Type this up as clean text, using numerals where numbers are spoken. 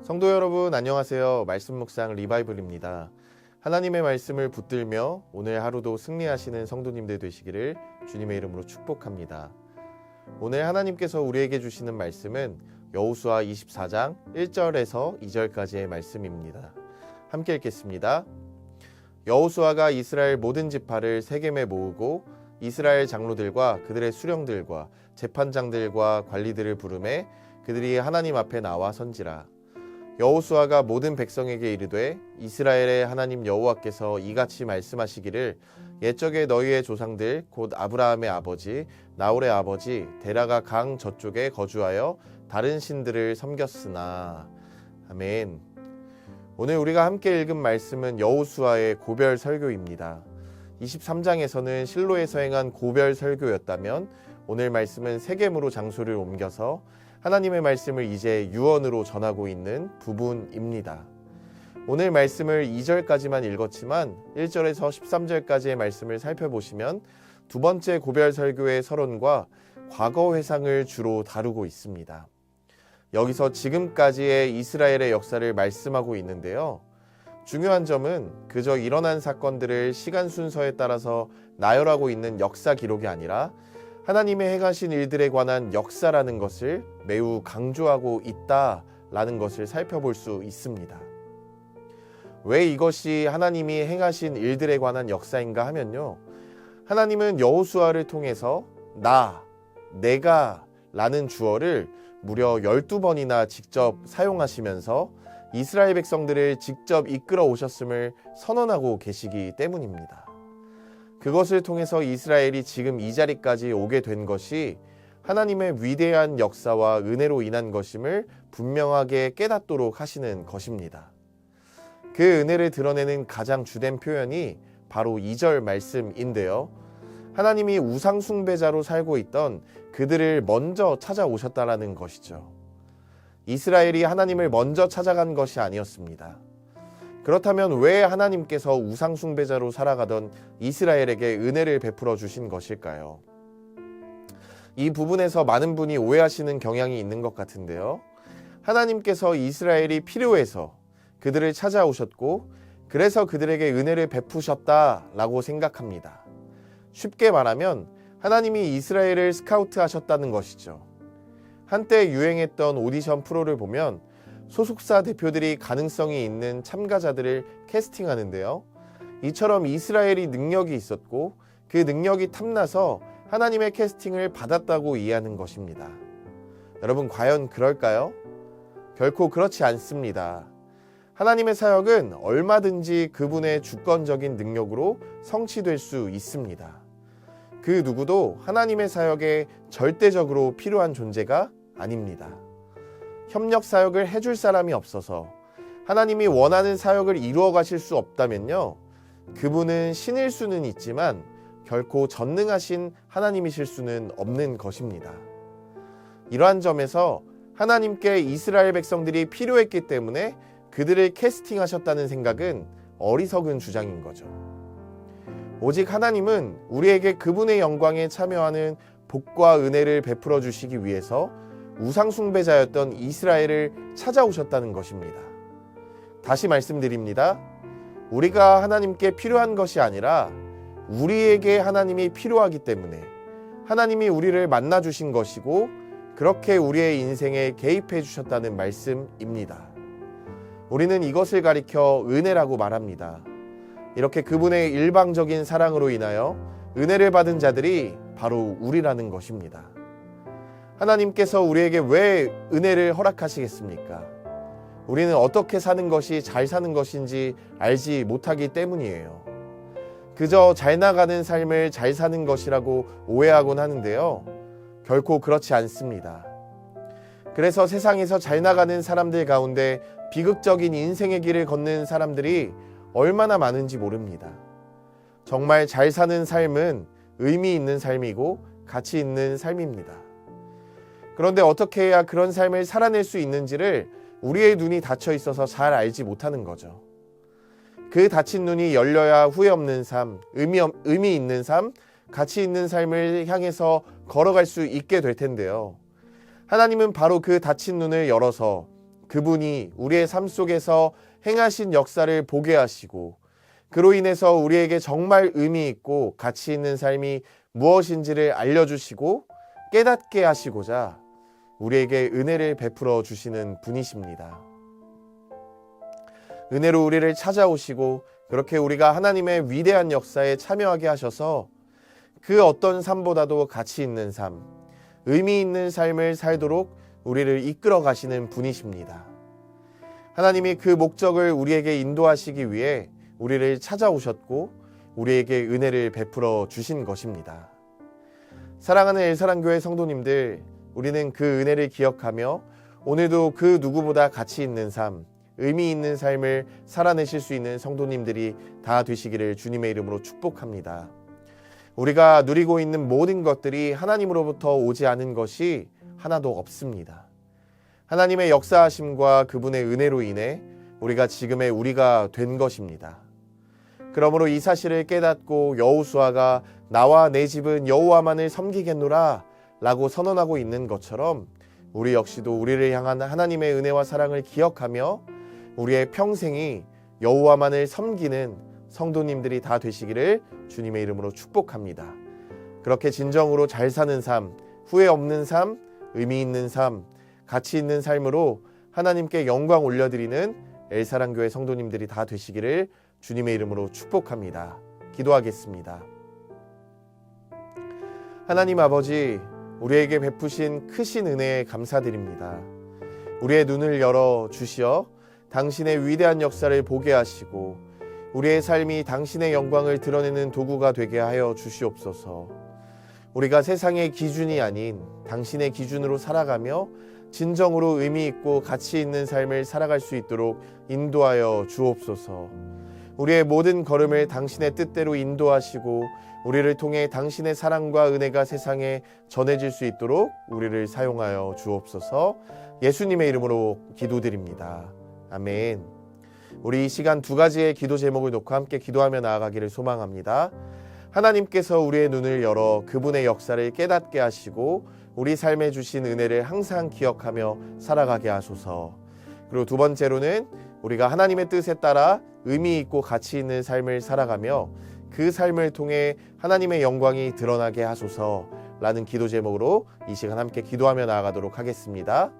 성도 여러분 안녕하세요. 말씀 묵상 리바이블입니다. 하나님의 말씀을 붙들며 오늘 하루도 승리하시는 성도님들 되시기를 주님의 이름으로 축복합니다. 오늘 하나님께서 우리에게 주시는 말씀은 여호수아 24장 1절에서 2절까지의 말씀입니다. 함께 읽겠습니다. 여호수아가 이스라엘 모든 지파를 세겜에 모으고 이스라엘 장로들과 그들의 수령들과 재판장들과 관리들을 부르매 그들이 하나님 앞에 나와 선지라. 여호수아가 모든 백성에게 이르되 이스라엘의 하나님 여호와께서 이같이 말씀하시기를 옛적에 너희의 조상들 곧 아브라함의 아버지 나홀의 아버지 데라가 강 저쪽에 거주하여 다른 신들을 섬겼으나. 아멘. 오늘 우리가 함께 읽은 말씀은 여호수아의 고별 설교입니다. 23장에서는 실로에서 행한 고별 설교였다면 오늘 말씀은 세겜으로 장소를 옮겨서 하나님의 말씀을 이제 유언으로 전하고 있는 부분입니다. 오늘 말씀을 2절까지만 읽었지만 1절에서 13절까지의 말씀을 살펴보시면 두 번째 고별 설교의 서론과 과거 회상을 주로 다루고 있습니다. 여기서 지금까지의 이스라엘의 역사를 말씀하고 있는데요. 중요한 점은 그저 일어난 사건들을 시간 순서에 따라서 나열하고 있는 역사 기록이 아니라 하나님의 행하신 일들에 관한 역사라는 것을 매우 강조하고 있다라는 것을 살펴볼 수 있습니다. 왜 이것이 하나님이 행하신 일들에 관한 역사인가 하면요. 하나님은 여호수아를 통해서 내가 라는 주어를 무려 12번이나 직접 사용하시면서 이스라엘 백성들을 직접 이끌어 오셨음을 선언하고 계시기 때문입니다. 그것을 통해서 이스라엘이 지금 이 자리까지 오게 된 것이 하나님의 위대한 역사와 은혜로 인한 것임을 분명하게 깨닫도록 하시는 것입니다. 그 은혜를 드러내는 가장 주된 표현이 바로 2절 말씀인데요. 하나님이 우상 숭배자로 살고 있던 그들을 먼저 찾아오셨다라는 것이죠. 이스라엘이 하나님을 먼저 찾아간 것이 아니었습니다. 그렇다면 왜 하나님께서 우상 숭배자로 살아가던 이스라엘에게 은혜를 베풀어 주신 것일까요? 이 부분에서 많은 분이 오해하시는 경향이 있는 것 같은데요. 하나님께서 이스라엘이 필요해서 그들을 찾아오셨고 그래서 그들에게 은혜를 베푸셨다라고 생각합니다. 쉽게 말하면 하나님이 이스라엘을 스카우트하셨다는 것이죠. 한때 유행했던 오디션 프로를 보면 소속사 대표들이 가능성이 있는 참가자들을 캐스팅하는데요. 이처럼 이스라엘이 능력이 있었고 그 능력이 탐나서 하나님의 캐스팅을 받았다고 이해하는 것입니다. 여러분 과연 그럴까요? 결코 그렇지 않습니다. 하나님의 사역은 얼마든지 그분의 주권적인 능력으로 성취될 수 있습니다. 그 누구도 하나님의 사역에 절대적으로 필요한 존재가 아닙니다. 협력 사역을 해줄 사람이 없어서 하나님이 원하는 사역을 이루어 가실 수 없다면요. 그분은 신일 수는 있지만 결코 전능하신 하나님이실 수는 없는 것입니다. 이러한 점에서 하나님께 이스라엘 백성들이 필요했기 때문에 그들을 캐스팅하셨다는 생각은 어리석은 주장인 거죠. 오직 하나님은 우리에게 그분의 영광에 참여하는 복과 은혜를 베풀어 주시기 위해서 우상 숭배자였던 이스라엘을 찾아오셨다는 것입니다. 다시 말씀드립니다. 우리가 하나님께 필요한 것이 아니라 우리에게 하나님이 필요하기 때문에 하나님이 우리를 만나 주신 것이고 그렇게 우리의 인생에 개입해 주셨다는 말씀입니다. 우리는 이것을 가리켜 은혜라고 말합니다. 이렇게 그분의 일방적인 사랑으로 인하여 은혜를 받은 자들이 바로 우리라는 것입니다. 하나님께서 우리에게 왜 은혜를 허락하시겠습니까? 우리는 어떻게 사는 것이 잘 사는 것인지 알지 못하기 때문이에요. 그저 잘 나가는 삶을 잘 사는 것이라고 오해하곤 하는데요. 결코 그렇지 않습니다. 그래서 세상에서 잘 나가는 사람들 가운데 비극적인 인생의 길을 걷는 사람들이 얼마나 많은지 모릅니다. 정말 잘 사는 삶은 의미 있는 삶이고 가치 있는 삶입니다. 그런데 어떻게 해야 그런 삶을 살아낼 수 있는지를 우리의 눈이 닫혀 있어서 잘 알지 못하는 거죠. 그 닫힌 눈이 열려야 후회 없는 삶, 의미 있는 삶, 가치 있는 삶을 향해서 걸어갈 수 있게 될 텐데요. 하나님은 바로 그 닫힌 눈을 열어서 그분이 우리의 삶 속에서 행하신 역사를 보게 하시고 그로 인해서 우리에게 정말 의미 있고 가치 있는 삶이 무엇인지를 알려주시고 깨닫게 하시고자 우리에게 은혜를 베풀어 주시는 분이십니다. 은혜로 우리를 찾아오시고 그렇게 우리가 하나님의 위대한 역사에 참여하게 하셔서 그 어떤 삶보다도 가치 있는 삶, 의미 있는 삶을 살도록 우리를 이끌어 가시는 분이십니다. 하나님이 그 목적을 우리에게 인도하시기 위해 우리를 찾아오셨고 우리에게 은혜를 베풀어 주신 것입니다. 사랑하는 엘사랑교회 성도님들, 우리는 그 은혜를 기억하며 오늘도 그 누구보다 가치 있는 삶, 의미 있는 삶을 살아내실 수 있는 성도님들이 다 되시기를 주님의 이름으로 축복합니다. 우리가 누리고 있는 모든 것들이 하나님으로부터 오지 않은 것이 하나도 없습니다. 하나님의 역사하심과 그분의 은혜로 인해 우리가 지금의 우리가 된 것입니다. 그러므로 이 사실을 깨닫고 여호수아가 나와 내 집은 여호와만을 섬기겠노라 라고 선언하고 있는 것처럼 우리 역시도 우리를 향한 하나님의 은혜와 사랑을 기억하며 우리의 평생이 여호와만을 섬기는 성도님들이 다 되시기를 주님의 이름으로 축복합니다. 그렇게 진정으로 잘 사는 삶, 후회 없는 삶, 의미 있는 삶, 가치 있는 삶으로 하나님께 영광 올려드리는 엘사랑교회 성도님들이 다 되시기를 주님의 이름으로 축복합니다. 기도하겠습니다. 하나님 아버지, 우리에게 베푸신 크신 은혜에 감사드립니다. 우리의 눈을 열어 주시어 당신의 위대한 역사를 보게 하시고 우리의 삶이 당신의 영광을 드러내는 도구가 되게 하여 주시옵소서. 우리가 세상의 기준이 아닌 당신의 기준으로 살아가며 진정으로 의미 있고 가치 있는 삶을 살아갈 수 있도록 인도하여 주옵소서. 우리의 모든 걸음을 당신의 뜻대로 인도하시고 우리를 통해 당신의 사랑과 은혜가 세상에 전해질 수 있도록 우리를 사용하여 주옵소서. 예수님의 이름으로 기도드립니다. 아멘. 우리 이 시간 두 가지의 기도 제목을 놓고 함께 기도하며 나아가기를 소망합니다. 하나님께서 우리의 눈을 열어 그분의 역사를 깨닫게 하시고 우리 삶에 주신 은혜를 항상 기억하며 살아가게 하소서. 그리고 두 번째로는 우리가 하나님의 뜻에 따라 의미 있고 가치 있는 삶을 살아가며 그 삶을 통해 하나님의 영광이 드러나게 하소서라는 기도 제목으로 이 시간 함께 기도하며 나아가도록 하겠습니다.